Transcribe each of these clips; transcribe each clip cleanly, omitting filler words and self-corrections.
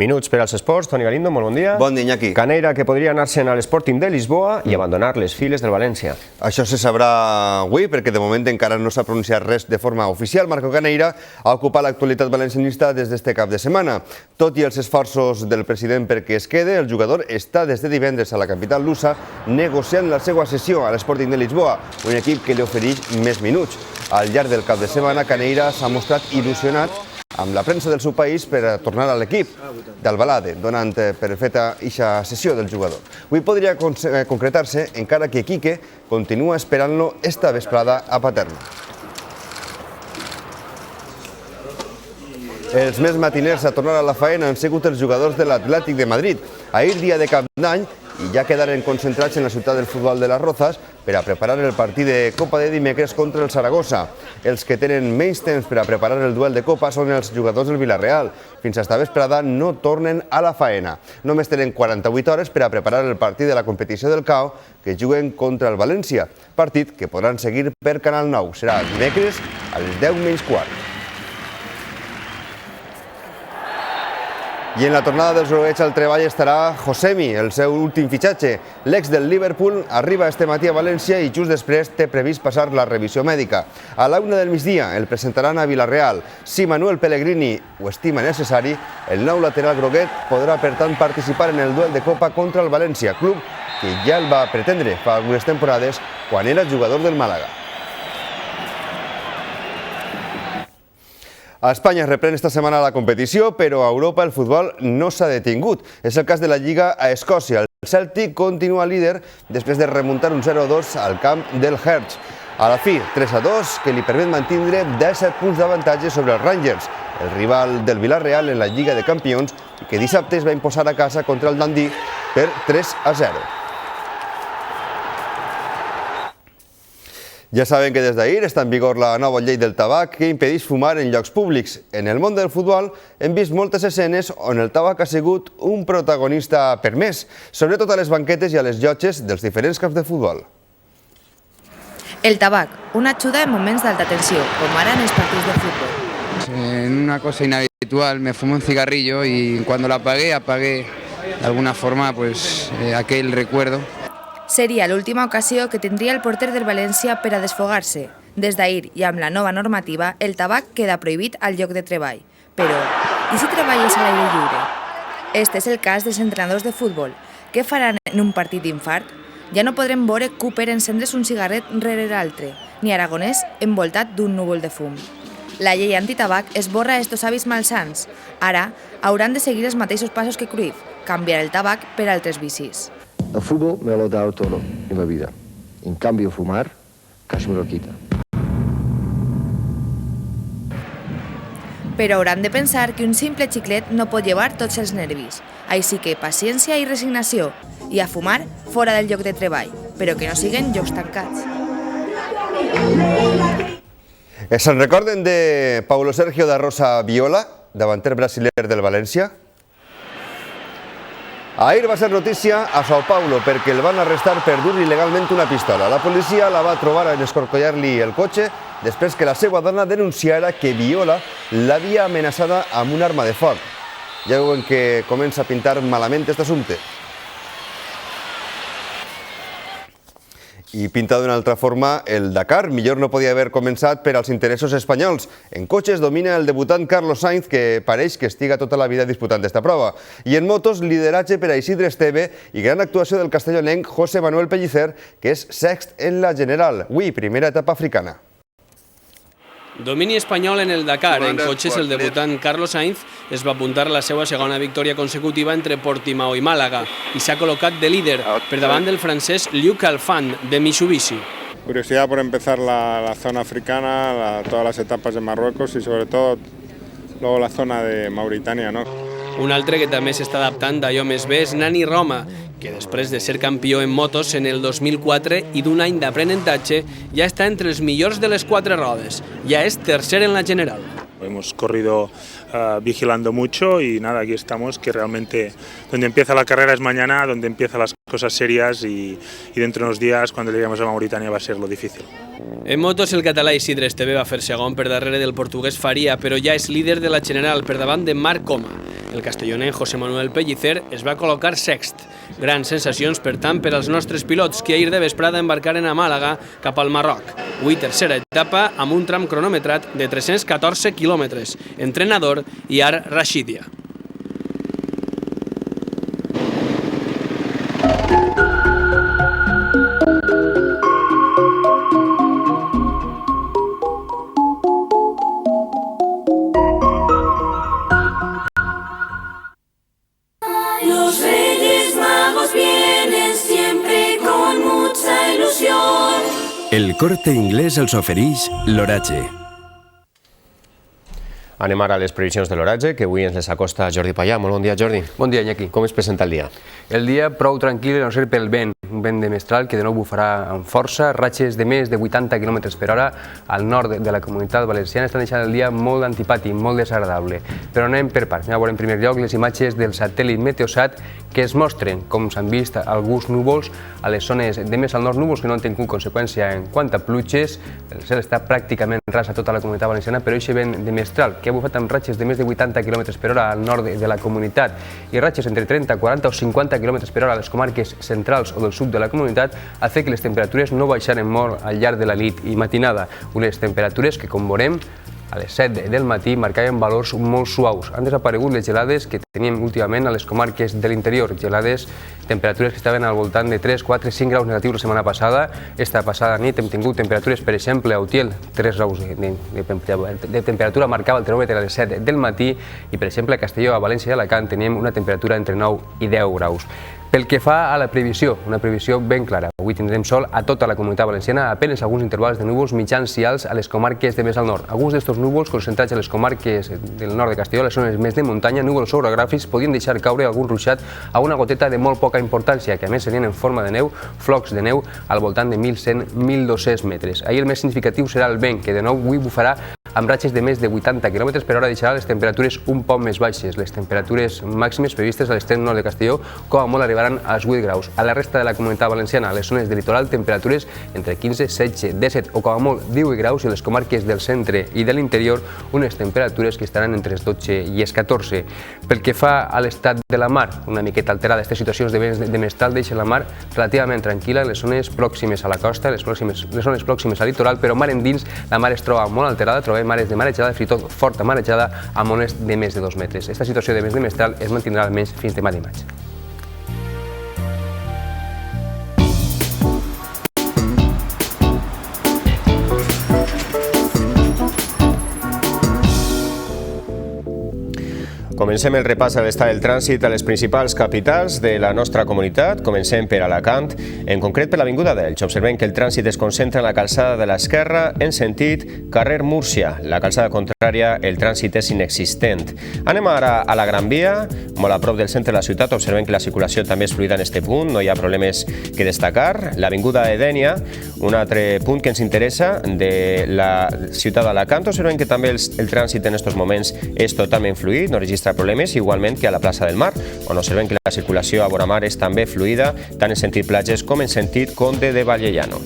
Minuts per als esports. Toni Galindo, molt bon dia. Bon dia, Iñaki. Caneira, que podria anar-se'n a l'Sporting de Lisboa i abandonar les files del València. Això se sabrà avui, perquè de moment encara no s'ha pronunciat res de forma oficial. Marco Caneira ha ocupat l'actualitat valencianista des d'este cap de setmana. Tot i els esforços del president perquè es quede, el jugador està des de divendres a la capital lusa negociant la seva cessió a l'Sporting de Lisboa, un equip que li ofereix més minuts. Al llarg del cap de setmana, Caneira s'ha mostrat il·lusionat amb la premsa del seu país per a tornar a l'equip d'Albalade, donant per feta eixa cessió del jugador. Avui podria concretar-se, encara que Quique continua esperant-lo esta vesprada a Paterna. Els més matiners a tornar a la faena han sigut els jugadors de l'Atlètic de Madrid. Ahir, dia de Cap d'Any, i ja quedaren concentrats en la ciutat del futbol de les Rozas per a preparar el partit de Copa de dimecres contra el Saragossa. Els que tenen menys temps per a preparar el duel de Copa són els jugadors del Villarreal. Fins a esta vesprada no tornen a la faena. Només tenen 48 hores per a preparar el partit de la competició del CAO que juguen contra el València. Partit que podran seguir per Canal 9. Serà dimecres a les 10:15. I en la tornada dels groguets al treball estarà Josemi, el seu últim fitxatge. L'ex del Liverpool arriba este matí a València i just després té previst passar la revisió mèdica. A la 1 del migdia el presentaran a Villarreal. Si Manuel Pellegrini ho estima necessari, el nou lateral groguet podrà per tant participar en el duel de Copa contra el València, club que ja el va pretendre fa algunes temporades quan era jugador del Màlaga. A Espanya es reprèn esta setmana la competició, però a Europa el futbol no s'ha detingut. És el cas de la Lliga a Escòcia. El Celtic continua líder després de remuntar un 0-2 al camp del Hertz. A la fi, 3-2, que li permet mantindre 17 punts d'avantatge sobre els Rangers, el rival del Villarreal en la Lliga de Campions, que dissabte es va imposar a casa contra el Dundee per 3-0. Ja saben que des d'ahir està en vigor la nova llei del tabac que impedeix fumar en llocs públics. En el món del futbol hem vist moltes escenes on el tabac ha sigut un protagonista permès, sobretot a les banquetes i a les llotges dels diferents camps de futbol. El tabac, una ajuda en moments d'alta tensió, com ara en els partits de fútbol. En una cosa inhabitual me fumo un cigarrillo y cuando lo apagué de alguna forma aquel recuerdo. Seria l'última ocasió que tindria el porter del València per a desfogar-se. Des d'ahir i amb la nova normativa, el tabac queda prohibit al lloc de treball. Però, i si treballes a l'aire lliure? Este és el cas dels entrenadors de futbol. Què faran en un partit d'infart? Ja no podrem veure Cooper encendre's un cigarret rere l'altre, ni Aragonès envoltat d'un núvol de fum. La llei antitabac esborra estos hàbits malsans. Ara, hauran de seguir els mateixos passos que Cruyff, canviar el tabac per altres vicis. El fútbol me lo ha dado todo en la vida. En cambio, fumar casi me lo quita. Però hauran de pensar que un simple xiclet no pot llevar tots els nervis. Així que paciència i resignació. I a fumar fora del lloc de treball, però que no siguin llocs tancats. Se'n recorden de Paulo Sergio da Rosa Viola, davanter brasiler del València? Ahir va ser notícia a Sao Paulo perquè el van arrestar per dur il·legalment una pistola. La policia la va trobar en escorcollar-li el cotxe després que la seva dona denunciara que Viola l'havia amenaçada amb una arma de foc. Ja veuen que comença a pintar malament aquest assumpte. I pinta d'una altra forma el Dakar. Millor no podia haver començat per als interessos espanyols. En cotxes domina el debutant Carlos Sainz, que pareix que estiga tota la vida disputant esta prova. I en motos, lideratge per a Isidre Esteve i gran actuació del castellonenc José Manuel Pellicer, que és sext en la general. Avui, primera etapa africana. Domini espanyol en el Dakar. En cotxes, el debutant Carlos Sainz es va apuntar la seva segona victòria consecutiva entre Portimao i Màlaga i s'ha col·locat de líder per davant del francès Luc Alphand de Mitsubishi. Curiosidad por empezar la zona africana, todas las etapas de Marruecos y sobre todo luego la zona de Mauritania, ¿no? Un altre que també s'està adaptant d'allò més bé és Nani Roma, que després de ser campió en motos en el 2004 i d'un any d'aprenentatge ja està entre els millors de les 4 rodes. Ja és tercer en la general. Hemos corrido vigilando mucho y nada, aquí estamos, que realmente donde empieza la carrera es mañana, donde empiezan las cosas serias y dentro de unos días, cuando lleguemos a Mauritania, va a ser lo difícil. En motos, el català Isidre Esteve va fer segon per darrere del portuguès Faria, però ja és líder de la general per davant de Marc Coma. El castellonenc José Manuel Pellicer es va col·locar sext. Grans sensacions, per tant, per als nostres pilots que ahir de vesprada embarcaren a Màlaga cap al Marroc. Avui tercera etapa amb un tram cronometrat de 314 quilòmetres. Entrenador Iyar Rashidia. Los Reyes Magos vienen siempre con mucha ilusión. El Corte Inglés els ofereix l'oratge. Anem ara a les previsions de l'oratge, que avui ens les acosta Jordi Payà. Molt bon dia, Jordi. Bon dia, Iñaki. Com es presenta el dia? El dia prou tranquil, a no ser pel vent, un vent de mestral que de nou bufarà amb força, ratxes de més de 80 km per hora al nord de la Comunitat Valenciana estan deixant el dia molt antipàtic, molt desagradable. Però anem per parts. Anem a veure en primer lloc les imatges del satèl·lit Meteosat que es mostren com s'han vist alguns núvols a les zones de més al nord, núvols que no han tingut conseqüència en quant a pluges. El cel està pràcticament ras a tota la Comunitat Valenciana, però aquest vent de mestral que ha bufat amb ratxes de més de 80 km per hora al nord de la comunitat i ratxes entre 30, 40 o 50 km per hora a les comarques centrals o del sud de la comunitat ha fet que les temperatures no baixaren molt al llarg de la nit i matinada. Unes temperatures que, com veurem, a les 7 del matí marcaven valors molt suaus. Han desaparegut les gelades que teníem últimament a les comarques de l'interior, gelades, temperatures que estaven al voltant de 3, 4, 5 graus negatius la setmana passada. Esta passada nit hem tingut temperatures, per exemple, a Utiel, 3 graus de temperatura marcava el termòmetre a les 7 del matí i, per exemple, a Castelló, a València i a Alacant teníem una temperatura entre 9 i 10 graus. Pel que fa a la previsió, una previsió ben clara. Avui tindrem sol a tota la Comunitat Valenciana, apenas alguns intervals de núvols mitjans i alts a les comarques de més al nord. Alguns d'estos núvols concentrats a les comarques del nord de Castelló, les zones més de muntanya, núvols orogràfics, podien deixar caure algun ruixat a una goteta de molt poca importància, que a més serien en forma de neu, flocs de neu al voltant de 1.100-1.200 metres. Ahir el més significatiu serà el vent, que de nou avui bufarà amb ratxes de més de 80 km per hora deixarà les temperatures un poc més baixes. Les temperatures màximes previstes a l'extrem nord de Castelló com a molt arribaran als 8 graus. A la resta de la Comunitat Valenciana, a les zones de litoral, temperatures entre 15, 16, 17 o com a molt 18 graus i a les comarques del centre i de l'interior unes temperatures que estaran entre els 12 i els 14. Pel que fa a l'estat de la mar, una miqueta alterada, aquestes situacions de vents de mestral deixen la mar relativament tranquil·la en les zones pròximes a la costa, les zones pròximes al litoral, però mar endins la mar es troba molt alterada, trobem mares de marejada, fins i tot forta marejada, amb ones de més de 2 metres. Aquesta situació de vents de mestral es mantindrà almenys fins demà dimarts. Comencem el repàs a l'estat del trànsit a les principals capitals de la nostra comunitat. Comencem per Alacant, en concret per l'Avinguda d'Elx. Observem que el trànsit es concentra en la calçada de l'esquerra en sentit carrer Múrcia. La calçada contrària, el trànsit és inexistent. Anem ara a la Gran Via, molt a prop del centre de la ciutat. Observem que la circulació també és fluida en aquest punt, no hi ha problemes que destacar. L'Avinguda Edènia, un altre punt que ens interessa de la ciutat d'Alacant. Observem que també el trànsit en aquests moments és totalment fluid, no registra problemes, igualment que a la plaça del Mar, on observem que la circulació a vora mar és també fluida, tant en sentit platges com en sentit Conde de Vallellano.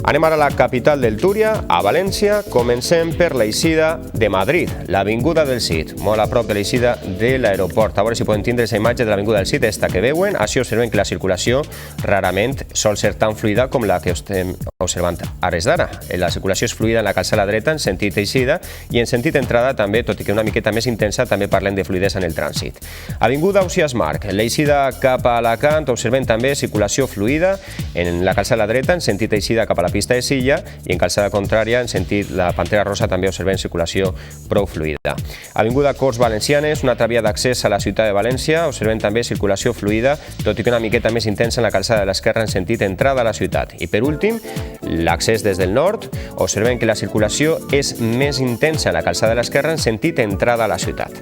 Anem ara a la capital del Túria, a València. Comencem per l'eixida de Madrid, l'Avinguda del Cid, molt a prop de l'eixida de l'aeroport. A veure si podem tindre aquesta imatge de l'Avinguda del Cid, esta que veuen. Així observem que la circulació rarament sol ser tan fluida com la que estem observant a res d'ara. La circulació és fluida en la calçada dreta, en sentit eixida, i en sentit entrada també, tot i que una miqueta més intensa, també parlem de fluidesa en el trànsit. Avinguda Ausiàs Marc, l'eixida cap a Alacant, observem també circulació fluida en la calçada dreta, en sentit eixida cap a la pista de Silla, i en calçada contrària, en sentit la Pantera Rosa, també observem circulació prou fluida. Avinguda Corts Valencianes, una altra via d'accés a la ciutat de València, observem també circulació fluida, tot i que una miqueta més intensa en la calçada de l'esquerra en sentit entrada a la ciutat. I per últim, l'accés des del nord, observem que la circulació és més intensa en la calçada de l'esquerra en sentit entrada a la ciutat.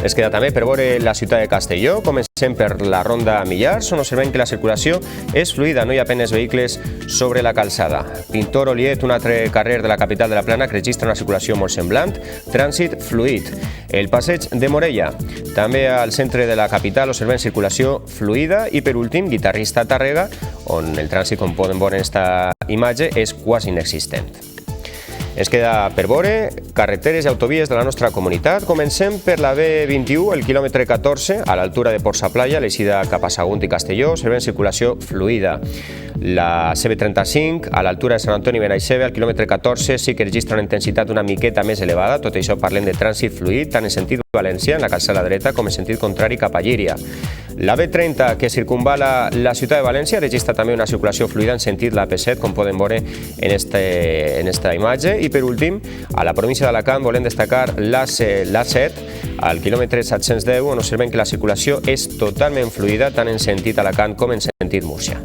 Es queda també per veure la ciutat de Castelló. Comencem per la ronda Millars, on observem que la circulació és fluida, no hi ha apenes vehicles sobre la calçada. Pintor Oliet, un altre carrer de la capital de la Plana, que registra una circulació molt semblant, trànsit fluid. El passeig de Morella, també al centre de la capital observem circulació fluida, i per últim, Guitarrista Tàrrega, on el trànsit, com poden veure en aquesta imatge, és quasi inexistent. Ens queda per veure carreteres i autovies de la nostra comunitat. Comencem per la B21, el quilòmetre 14, a l'altura de Portsaplaya, a l'eixida cap a Sagunt i Castelló, observem circulació fluida. La CB35, a l'altura de Sant Antoni i Benaixeve, al quilòmetre 14, sí que registra una intensitat una miqueta més elevada. Tot això parlem de trànsit fluid, tant en sentit València, en la calçada dreta, com en sentit contrari cap a Llíria. La B30, que circunvala la ciutat de València, registra també una circulació fluida en sentit la P7, com podem veure en esta imatge. I per últim, a la província d'Alacant volem destacar l'A7, al quilòmetre 710, on observem que la circulació és totalment fluida, tant en sentit Alacant com en sentit Múrcia.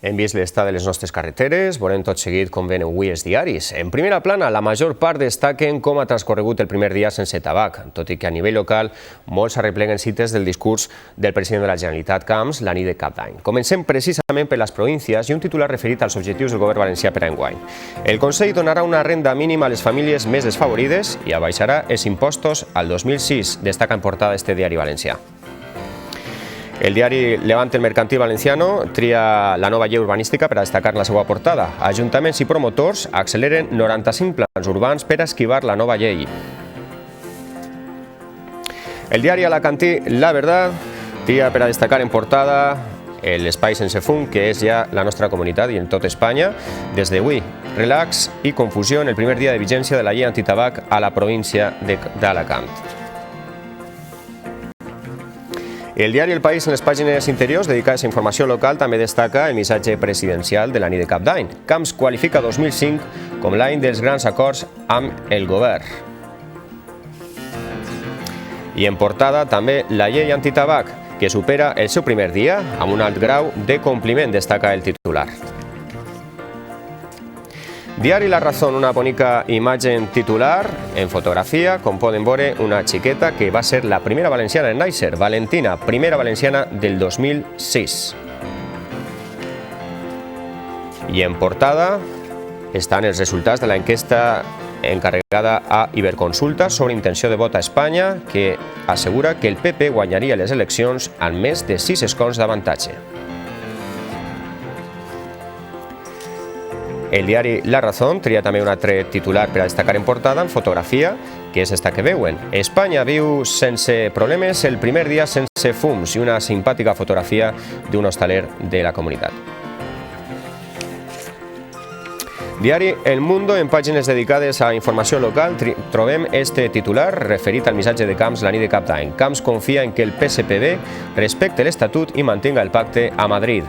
Hem vist l'estat de les nostres carreteres, veurem tot seguit com ven avui els diaris. En primera plana, la major part destaquen com ha transcorregut el primer dia sense tabac, tot i que a nivell local molts arrepleguen cites del discurs del president de la Generalitat Camps la nit de Cap d'Any. Comencem precisament per les províncies i un titular referit als objectius del govern valencià per a enguany. El Consell donarà una renda mínima a les famílies més desfavorides i abaixarà els impostos al 2006, destaca en portada este diari valencià. El diari Levante el Mercantil Valenciano tria la nova llei urbanística per a destacar la seva portada. Ajuntaments i promotors acceleren 95 plans urbans per a esquivar la nova llei. El diari alacantí La Verdad tria per a destacar en portada l'espai sense fum, que és ja la nostra comunitat i en tot Espanya. Des d'avui, relax i confusió en el primer dia de vigència de la llei antitabac a la província d'Alacant. El diari El País, en les pàgines interiors dedicades a informació local, també destaca el missatge presidencial de la nit de Cap d'Any. Camps qualifica 2005 com l'any dels grans acords amb el govern. I en portada també la llei antitabac, que supera el seu primer dia amb un alt grau de compliment, destaca el titular. Diari La Razón, una bonica imatge en titular, en fotografia, com poden veure, una xiqueta que va ser la primera valenciana en néixer, Valentina, primera valenciana del 2006. I en portada estan els resultats de l'enquesta encarregada a Iberconsulta sobre intenció de vot a Espanya, que assegura que el PP guanyaria les eleccions amb més de 6 escons d'avantatge. El diari La Razón tria també un altre titular per a destacar en portada, en fotografia, que és esta que veuen. Espanya viu sense problemes el primer dia sense fums i una simpàtica fotografia d'un hostaler de la comunitat. Diari El Mundo, en pàgines dedicades a informació local, trobem este titular referit al missatge de Camps la nit de Cap d'Any. Camps confia en que el PSPB respecte l'Estatut i mantinga el pacte a Madrid.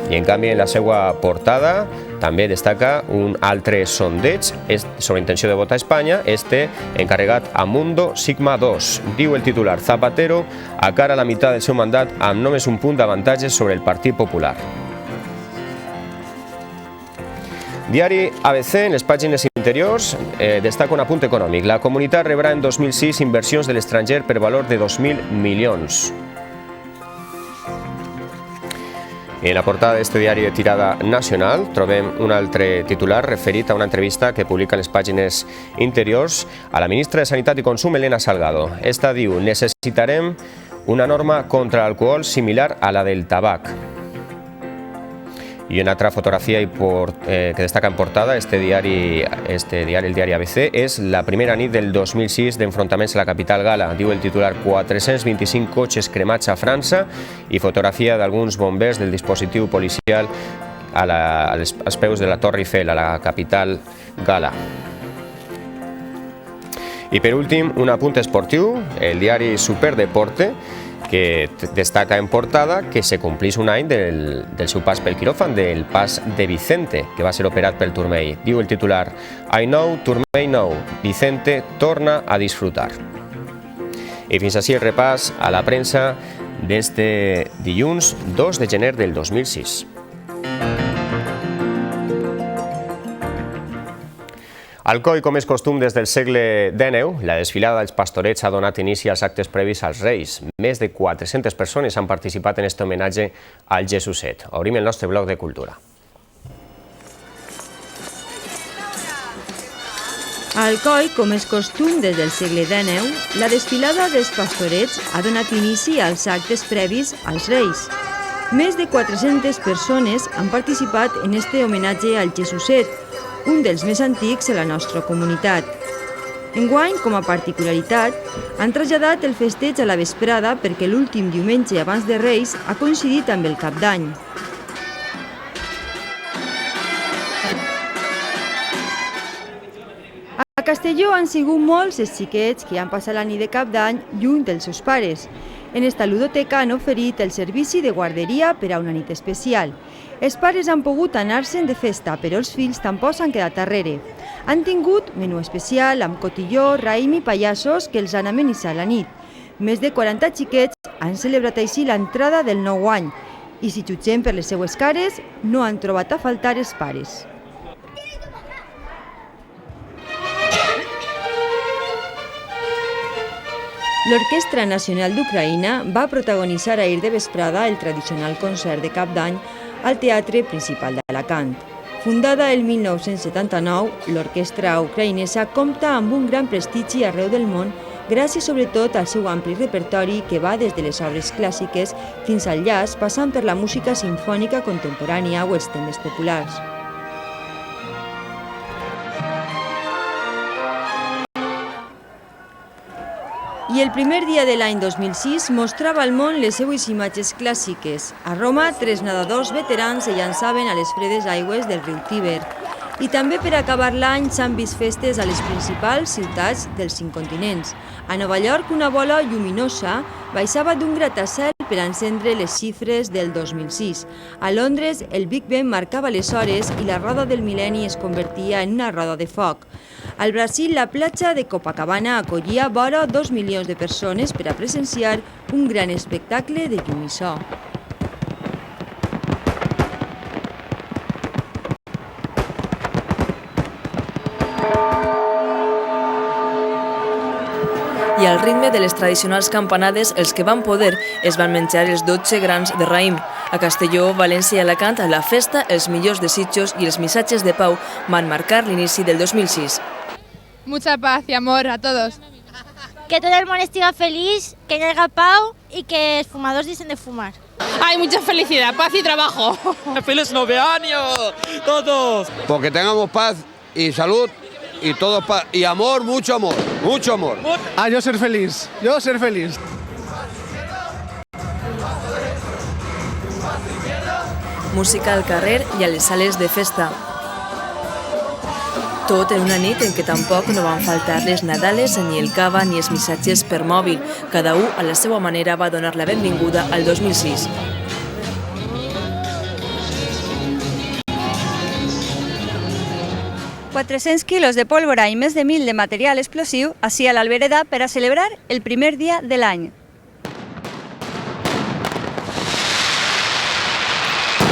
I en canvi, en la seva portada també destaca un altre sondeig sobre intenció de vot a Espanya, este encarregat a Mundo Sigma 2. Diu el titular: Zapatero a cara a la meitat del seu mandat amb només un punt d'avantatge sobre el Partit Popular. Diari ABC, en les pàgines interiors, destaca un apunt econòmic. La comunitat rebrà en 2006 inversions de l'estranger per valor de 2.000 milions. En la portada d'este diari de tirada nacional trobem un altre titular referit a una entrevista que publica en les pàgines interiors a la ministra de Sanitat i Consum, Elena Salgado. Esta diu: necessitarem una norma contra l'alcohol similar a la del tabac. I una altra fotografia que destaca en portada el diari ABC és la primera nit del 2006 d'enfrontaments a la capital gala. Diu el titular: 425 cotxes cremats a França i fotografia d'alguns bombers del dispositiu policial als peus de la Torre Eiffel, a la capital gala. I per últim, un apunt esportiu, el diari Superdeporte, que destaca en portada que se complís un any del seu pas pel quiròfan, del pas de Vicente, que va ser operat pel turmell. Diu el titular: I know, turmell know, Vicente torna a disfrutar. I fins així el repàs a la premsa d'este dilluns 2 de gener del 2006. Alcoi, com és costum des del segle XIX, la desfilada dels pastorets ha donat inici als actes previs als Reis. Més de 400 persones han participat en aquest homenatge al Jesuset. Obrim el nostre bloc de cultura. A Alcoi, com és costum des del segle XIX, la desfilada dels pastorets ha donat inici als actes previs als Reis. Més de 400 persones han participat en este homenatge al Jesuset, un dels més antics de la nostra comunitat. Enguany, com a particularitat, han traslladat el festeig a la vesprada perquè l'últim diumenge abans de Reis ha coincidit amb el Cap d'Any. A Castelló han sigut molts els xiquets que han passat la nit de Cap d'Any lluny dels seus pares. En esta ludoteca han oferit el servici de guarderia per a una nit especial. Els pares han pogut anar-se'n de festa, però els fills tampoc s'han quedat darrere. Han tingut menú especial amb cotilló, raïm i pallassos que els han amenitzat la nit. Més de 40 xiquets han celebrat així l'entrada del nou any i, si jutgem per les seues cares, no han trobat a faltar els pares. L'Orquestra Nacional d'Ucraïna va protagonitzar ahir de vesprada el tradicional concert de Cap d'Any al Teatre Principal d'Alacant. Fundada el 1979, l'orquestra ucraïnesa compta amb un gran prestigi arreu del món gràcies sobretot al seu ampli repertori que va des de les obres clàssiques fins al jazz, passant per la música simfònica contemporània o els temes populars. I el primer dia de l'any 2006 mostrava al món les seues imatges clàssiques. A Roma, 3 nedadors veterans se llançaven a les fredes aigües del riu Tíber. I també per acabar l'any s'han vist festes a les principals ciutats dels 5 continents. A Nova York, una bola lluminosa baixava d'un gratacel per encendre les xifres del 2006. A Londres, el Big Ben marcava les hores i la roda del mil·lenni es convertia en una roda de foc. Al Brasil, la platja de Copacabana acollia vora 2 milions de persones per a presenciar un gran espectacle de llum i so. I al ritme de les tradicionals campanades, els que van poder es van menjar els 12 grans de raïm. A Castelló, València i Alacant, a la festa, els millors desitjos i els missatges de pau van marcar l'inici del 2006. Mucha paz y amor a todos. Que todo el mundo esté feliz, que haya pau y que los fumadores dejen de fumar. Hay mucha felicidad, paz y trabajo. ¡Feliz 9 años! ¡Todos! Porque tengamos paz y salud y todo y amor, mucho amor, mucho amor. Yo ser feliz, yo ser feliz. Música al carrer i a les sales de festa. Tot en una nit en què tampoc no van faltar les nadales, ni el cava ni els missatges per mòbil. Cada un, a la seva manera, va donar la benvinguda al 2006. $400 quilos de pólvora i més de 1.000 de material explosiu així a l'Albereda per a celebrar el primer dia de l'any.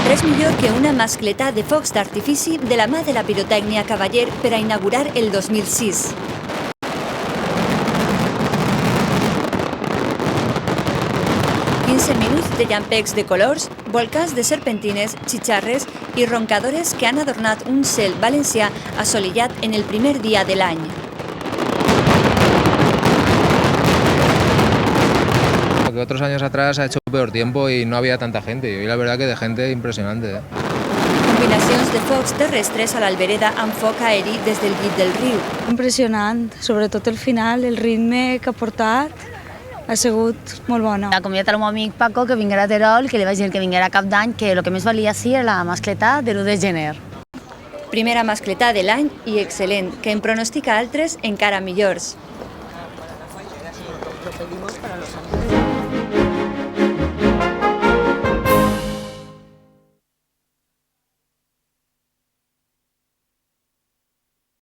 Res millor que una mascletà de focs d'artifici de la mà de la pirotècnia Cavaller per a inaugurar el 2006. Minuts de llampecs de colors, volcans de serpentines, xitxarres i roncadores que han adornat un cel valencià assolellat en el primer dia de l'any. Que otros años atrás ha hecho peor tiempo y no había tanta gente. Y hoy la verdad que de gente impresionante. Combinacions de focs terrestres a l'Albereda amb foc aeri des del llit del riu. Impressionant, sobretot el final, el ritme que ha portat. Ha sigut molt bona. La convidat al meu amic Paco que vinguera a Terol, que li vaig dir que vinguera a Cap d'Any, que el que més valia sí era la mascletà de l'1 de gener. Primera mascletà de l'any i excel·lent, que en pronostica altres encara millors.